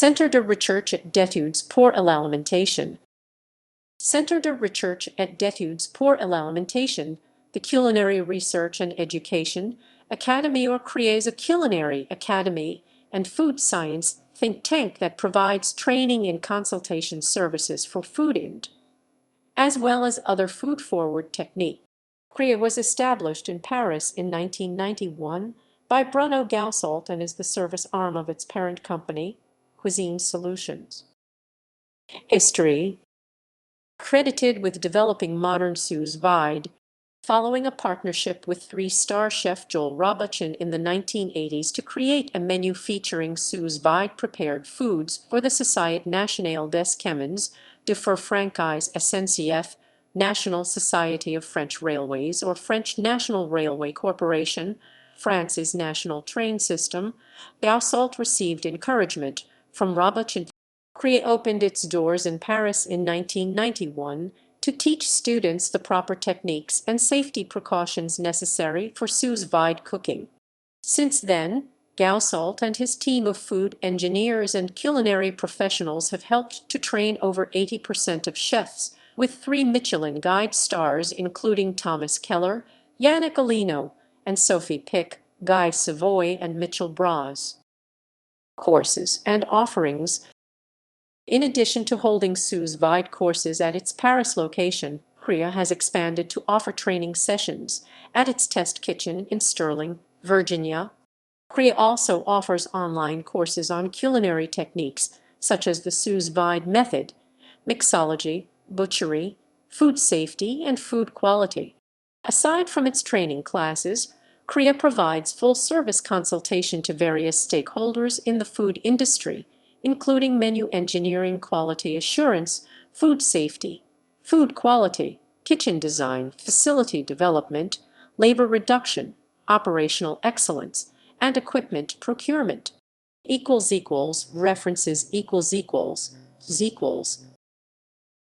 Centre de recherche et d'études pour l'alimentation. Centre de recherche et d'études pour l'alimentation, the Culinary Research and Education Academy or CREA is a culinary academy and food science think tank that provides training and consultation services for food industry, as well as other food-forward techniques. CREA was established in Paris in 1991 by Bruno Goussault and is the service arm of its parent company, Cuisine Solutions. History. Credited with developing modern sous-vide, following a partnership with three-star chef Joel Robuchon in the 1980s to create a menu featuring sous-vide prepared foods for the Société Nationale des Chemins de Fer Franchise SNCF, National Society of French Railways or French National Railway Corporation, France's national train system, Goussault received encouragement from Robuchon. CREA opened its doors in Paris in 1991 to teach students the proper techniques and safety precautions necessary for sous-vide cooking. Since then, Goussault and his team of food engineers and culinary professionals have helped to train over 80% of chefs, with 3 Michelin Guide stars including Thomas Keller, Yannick Alino, and Sophie Pic, Guy Savoy, and Mitchell Braz. Courses and offerings. In addition to holding sous-vide courses at its Paris location, CREA has expanded to offer training sessions at its test kitchen in Sterling, Virginia. CREA also offers online courses on culinary techniques such as the sous-vide method, mixology, butchery, food safety, and food quality. Aside from its training classes, CREA provides full-service consultation to various stakeholders in the food industry, including menu engineering, quality assurance, food safety, food quality, kitchen design, facility development, labor reduction, operational excellence, and equipment procurement. References